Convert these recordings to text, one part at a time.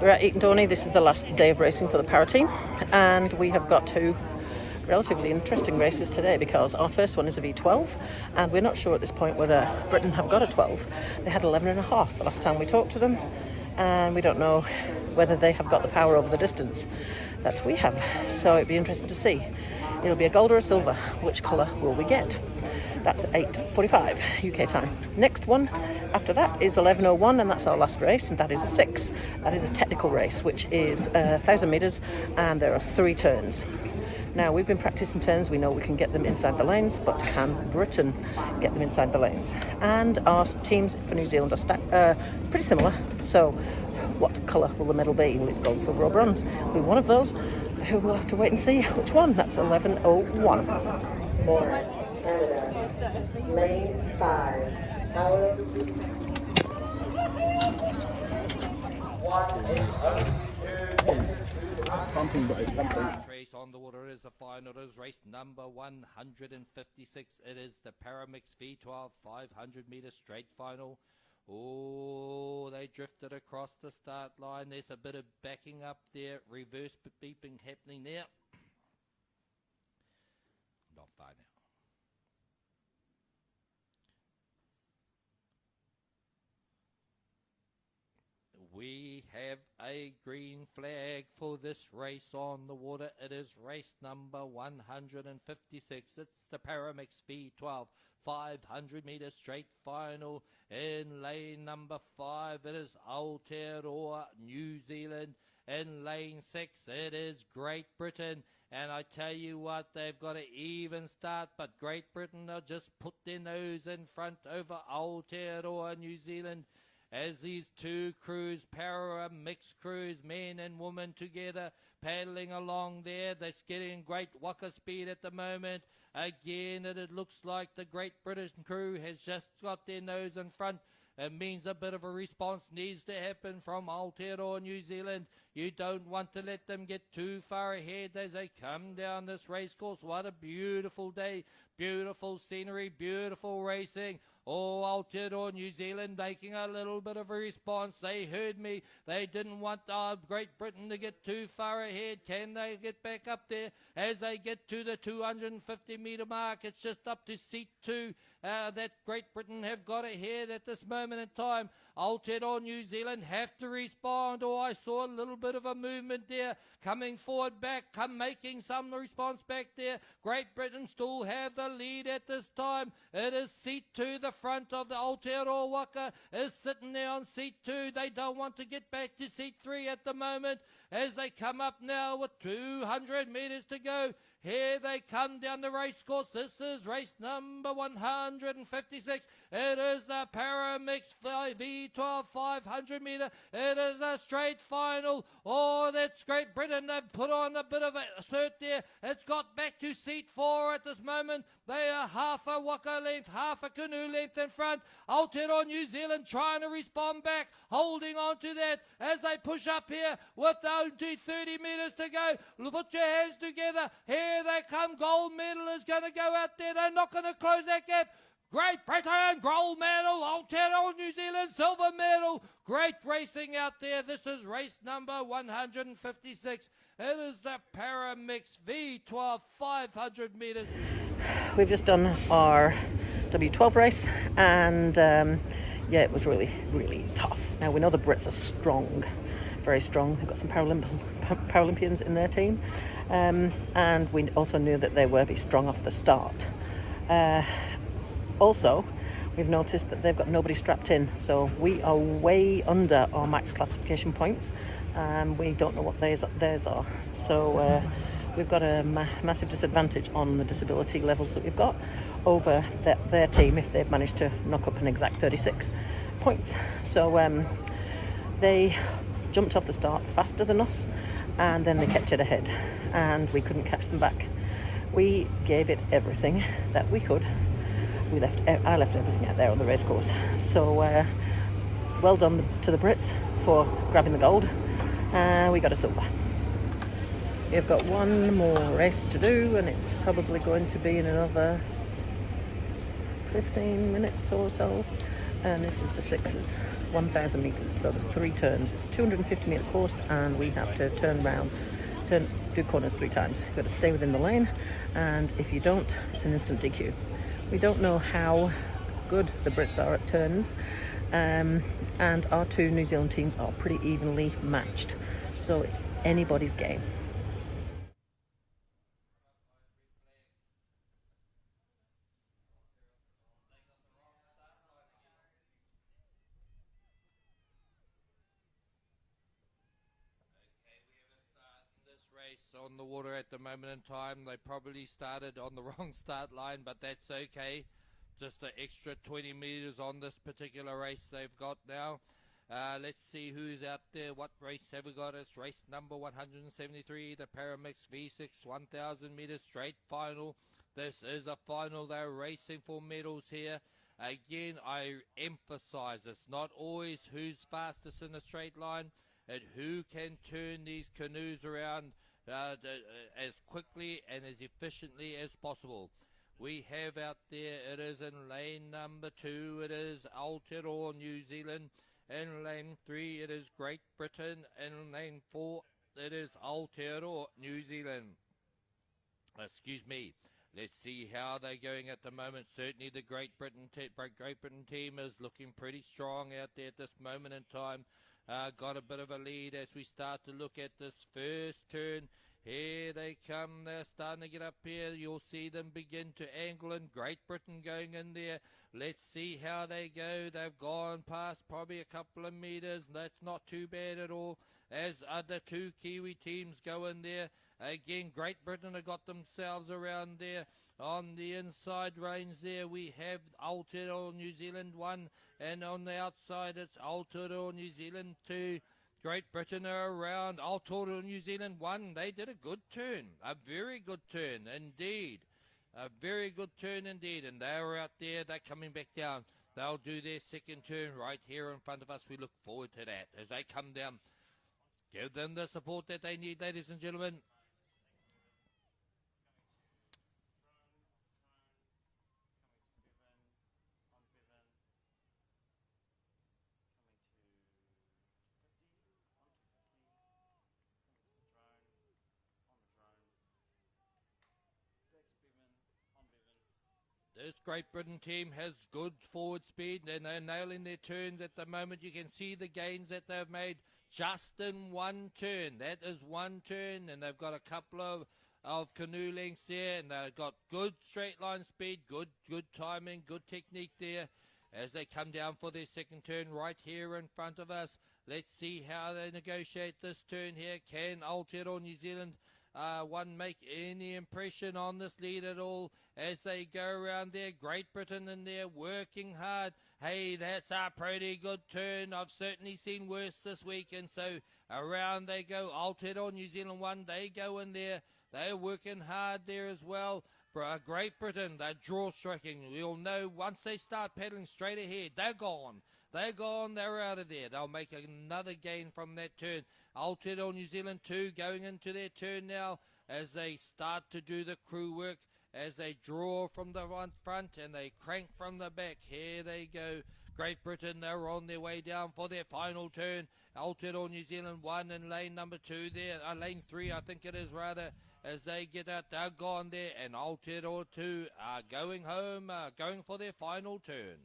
We're at Eton Dorney. This is the last day of racing for the para team, and we have got two relatively interesting races today because our first one is a V12, and we're not sure at this point whether Britain have got a 12. They had 11.5 the last time we talked to them, and we don't know whether they have got the power over the distance that we have. So it'd be interesting to see. It'll be a gold or a silver. Which colour will we get? That's at 8:45 UK time. Next one after that is 11:01, and that's our last race, and that is a 6. That is a technical race, which is 1,000 metres, and there are 3 turns. Now, we've been practicing turns. We know we can get them inside the lanes, but can Britain get them inside the lanes? And our teams for New Zealand are pretty similar. So what colour will the medal be? Will it be gold, silver or bronze? It'll be one of those. Who will have to wait and see which one. That's 11:01. Canada, lane 5, power. Race on the water is the final. It is race number 156. It is the Paramix V12 500 meter straight final. Oh, they drifted across the start line. There's a bit of backing up there, reverse beeping happening there. Not far now. We have a green flag for this race on the water. It is race number 156. It's the Paramix V12 500 meter straight final. In lane number 5, it is Aotearoa, New Zealand. In lane 6, it is Great Britain. And I tell you what, they've got an even start, but Great Britain have just put their nose in front over Aotearoa, New Zealand. As these two crews, para mixed crews, men and women together, paddling along there. That's getting great waka speed at the moment. Again, it looks like the Great British crew has just got their nose in front. It means a bit of a response needs to happen from Aotearoa, New Zealand. You don't want to let them get too far ahead as they come down this race course. What a beautiful day, beautiful scenery, beautiful racing. Oh, Aotearoa, New Zealand making a little bit of a response. They heard me. They didn't want Great Britain to get too far ahead. Can they get back up there as they get to the 250 metre mark? It's just up to seat 2 that Great Britain have got ahead at this moment in time. Aotearoa, New Zealand have to respond. Oh, I saw a little bit of a movement there coming forward back, making some response back there. Great Britain still have the lead at this time. It is seat 2, the front of the Aotearoa Waka is sitting there on seat 2. They don't want to get back to seat 3 at the moment as they come up now with 200 metres to go. Here they come down the race course. This is race number 156. It is the Paramix V12 500 metre. It is a straight final. Oh, that's Great Britain. They've put on a bit of a cert there. It's got back to seat 4 at this moment. They are half a waka length, half a canoe length in front. Aotearoa, New Zealand trying to respond back, holding on to that as they push up here with only 30 metres to go. Put your hands together. Here they come. Gold medal is going to go out there. They're not going to close that gap. Great Britain, gold medal. Aotearoa, New Zealand, silver medal. Great racing out there. This is race number 156. It is the Paramix V12 500 metres. We've just done our W12 race, and yeah, it was really, really tough. Now, we know the Brits are strong, very strong. They've got some Paralympians in their team, and we also knew that they were be strong off the start. Also, we've noticed that they've got nobody strapped in, so we are way under our max classification points, and we don't know what theirs are. So we've got a massive disadvantage on the disability levels that we've got over their team if they've managed to knock up an exact 36 points. So they jumped off the start faster than us, and then they kept it ahead, and we couldn't catch them back. We gave it everything that we could. I left everything out there on the race course. So well done to the Brits for grabbing the gold. We got a silver. We've got one more race to do, and it's probably going to be in another 15 minutes or so. And this is the sixes, 1,000 metres, so there's 3 turns. It's a 250 metre course, and we have to turn round, do corners 3 times. You've got to stay within the lane, and if you don't, it's an instant DQ. We don't know how good the Brits are at turns, and our 2 New Zealand teams are pretty evenly matched, so it's anybody's game. Race on the water at the moment in time. They probably started on the wrong start line, but that's okay. Just an extra 20 meters on this particular race they've got now. Let's see who's out there. What race have we got? It's race number 173, the Paramix V6 1000 meters straight final. This is a final. They're racing for medals here. Again, I emphasize it's not always who's fastest in a straight line, and who can turn these canoes around as quickly and as efficiently as possible. We have out there, it is in lane number 2, it is Aotearoa, New Zealand. In lane 3, it is Great Britain. In lane 4, it is Aotearoa, New Zealand. Excuse me. Let's see how they're going at the moment. Certainly the Great Britain team is looking pretty strong out there at this moment in time. Got a bit of a lead as we start to look at this first turn. Here they come. They're starting to get up here. You'll see them begin to angle in. Great Britain going in there. Let's see how they go. They've gone past probably a couple of meters. That's not too bad at all. As other 2 Kiwi teams go in there. Again, Great Britain have got themselves around there. On the inside range there, we have Aotearoa, New Zealand 1. And on the outside, it's Aotearoa, New Zealand 2. Great Britain are around. Aotearoa, New Zealand 1. They did a good turn. A very good turn indeed. A very good turn indeed. And they're out there. They're coming back down. They'll do their second turn right here in front of us. We look forward to that as they come down. Give them the support that they need, ladies and gentlemen. This Great Britain team has good forward speed and they're nailing their turns at the moment. You can see the gains that they've made just in 1 turn. That is 1 turn, and they've got a couple of canoe lengths there, and they've got good straight line speed, good timing, good technique there as they come down for their second turn right here in front of us. Let's see how they negotiate this turn here. Can Aotearoa, New Zealand 1 make any impression on this lead at all as they go around there? Great Britain in there working hard. Hey, that's a pretty good turn. I've certainly seen worse this week, and so around they go. Aotearoa, New Zealand 1, they go in there. They're working hard there as well. Great Britain, they're draw striking. We'll know once they start paddling straight ahead, they're gone. They're gone, they're out of there. They'll make another gain from that turn. Aotearoa, New Zealand 2 going into their turn now as they start to do the crew work, as they draw from the front and they crank from the back. Here they go. Great Britain, they're on their way down for their final turn. Aotearoa, New Zealand 1 in lane number 2 there, lane 3 I think it is rather, as they get out, they're gone there, and Aotearoa 2 are going home, going for their final turn.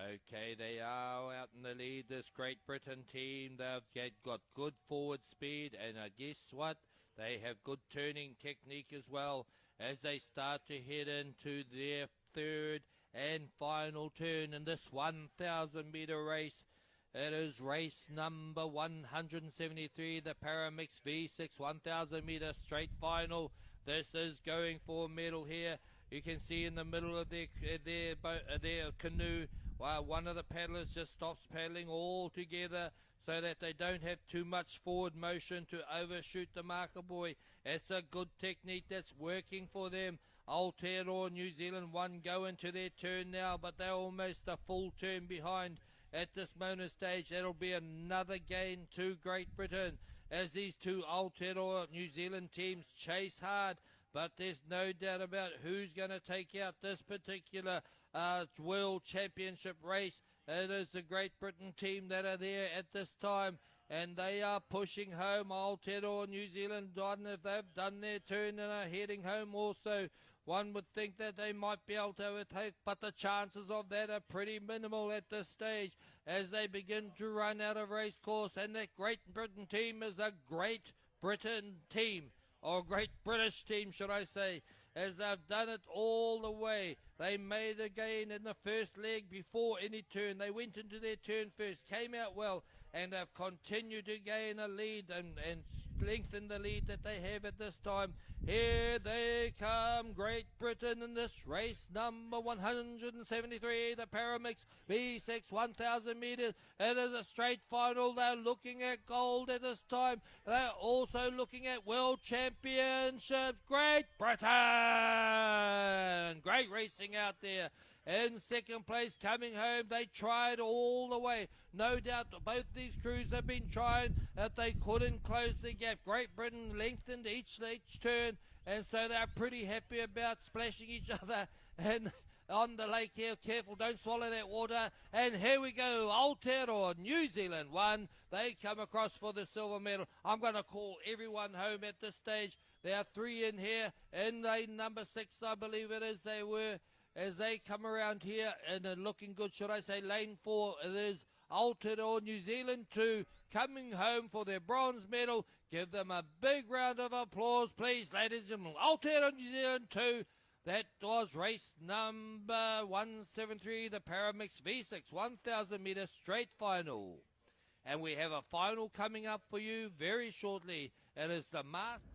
Okay, they are out in the lead, this Great Britain team. They've got good forward speed, and guess what? They have good turning technique as well as they start to head into their third and final turn in this 1,000 meter race. It is race number 173, the Paramix V6 1,000 meter straight final. This is going for a medal here. You can see in the middle of their canoe, one of the paddlers just stops paddling altogether so that they don't have too much forward motion to overshoot the marker buoy. It's a good technique that's working for them. Aotearoa New Zealand 1 go into their turn now, but they're almost a full turn behind at this moment stage. That'll be another gain to Great Britain as these two Aotearoa New Zealand teams chase hard. But there's no doubt about who's going to take out this particular World Championship race. It is the Great Britain team that are there at this time, and they are pushing home. Aotearoa New Zealand, if they've done their turn and are heading home also. One would think that they might be able to overtake, but the chances of that are pretty minimal at this stage as they begin to run out of race course. And that Great Britain team is a Great Britain team, or Great British team, should I say, as they've done it all the way. They made a gain in the first leg before any turn. They went into their turn first, came out well, and have continued to gain a lead and lengthen the lead that they have at this time. Here they come, Great Britain in this race number 173, the Paramix V6 1000 metres. It is a straight final. They're looking at gold at this time. They're also looking at World Championships. Great Britain! Great racing out there. In second place, coming home, they tried all the way. No doubt both these crews have been trying that they couldn't close the gap. Great Britain lengthened each turn, and so they're pretty happy about splashing each other and on the lake here. Careful, don't swallow that water. And here we go, Aotearoa New Zealand 1. They come across for the silver medal. I'm going to call everyone home at this stage. There are 3 in here. In lane number 6, I believe it is, they were. As they come around here and are looking good, should I say lane 4, it is Aotearoa New Zealand 2 coming home for their bronze medal. Give them a big round of applause, please, ladies and gentlemen. Aotearoa New Zealand 2. That was race number 173, the Paramix V6 1000 metre straight final. And we have a final coming up for you very shortly. It is the Masters.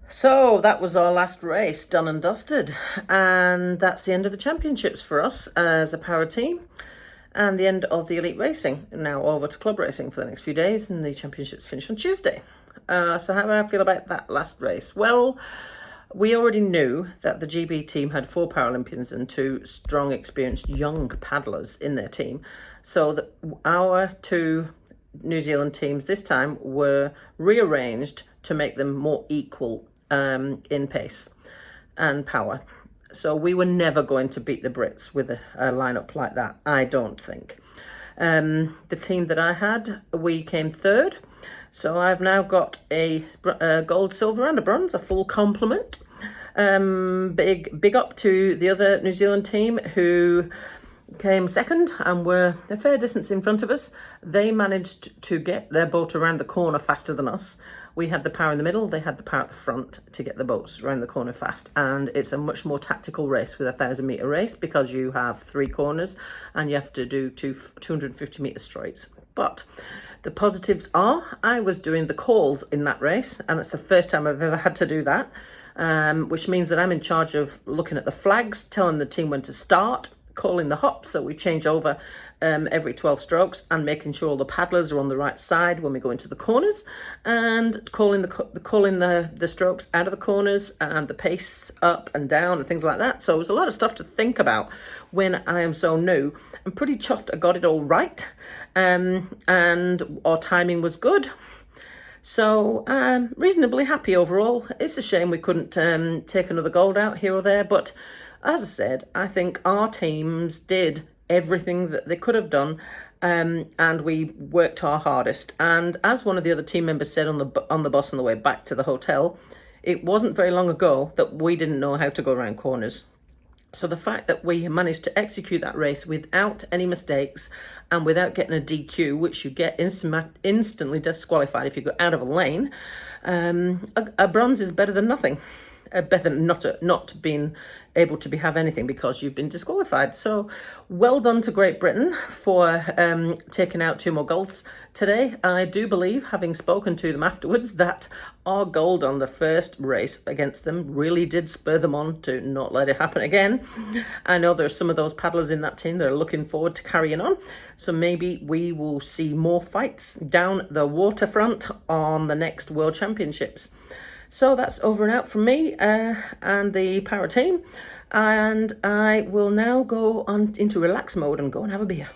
So that was our last race, done and dusted, and that's the end of the championships for us as a power team and the end of the elite racing. Now over to club racing for the next few days, and the championships finish on Tuesday. So how do I feel about that last race? Well, we already knew that the GB team had 4 Paralympians and 2 strong, experienced young paddlers in their team, so that our 2 New Zealand teams this time were rearranged to make them more equal in pace and power. So we were never going to beat the Brits with a lineup like that, I don't think. The team that I had, we came 3rd. So I've now got a gold, silver and a bronze, a full complement. Big up to the other New Zealand team who came 2nd and were a fair distance in front of us. They managed to get their boat around the corner faster than us. We had the power in the middle, they had the power at the front to get the boats around the corner fast. And it's a much more tactical race with a 1,000 metre race because you have 3 corners and you have to do 250 metre straights. But the positives are I was doing the calls in that race, and it's the first time I've ever had to do that, which means that I'm in charge of looking at the flags, telling the team when to start, calling the hops, so we change over every 12 strokes, and making sure all the paddlers are on the right side when we go into the corners, and calling the strokes out of the corners and the pace up and down and things like that. So it was a lot of stuff to think about when I am so new. I'm pretty chuffed I got it all right, and our timing was good. So reasonably happy overall. It's a shame we couldn't take another gold out here or there, but as I said, I think our teams did everything that they could have done, and we worked our hardest. And as one of the other team members said on the bus on the way back to the hotel, it wasn't very long ago that we didn't know how to go around corners. So the fact that we managed to execute that race without any mistakes and without getting a DQ, which you get instantly disqualified if you go out of a lane, a bronze is better than nothing. better than not being able to have anything because you've been disqualified. So well done to Great Britain for taking out 2 more golds today. I do believe, having spoken to them afterwards, that our gold on the first race against them really did spur them on to not let it happen again. I know there's some of those paddlers in that team that are looking forward to carrying on, so maybe we will see more fights down the waterfront on the next World Championships. So that's over and out from me and the Power team. And I will now go on into relax mode and go and have a beer.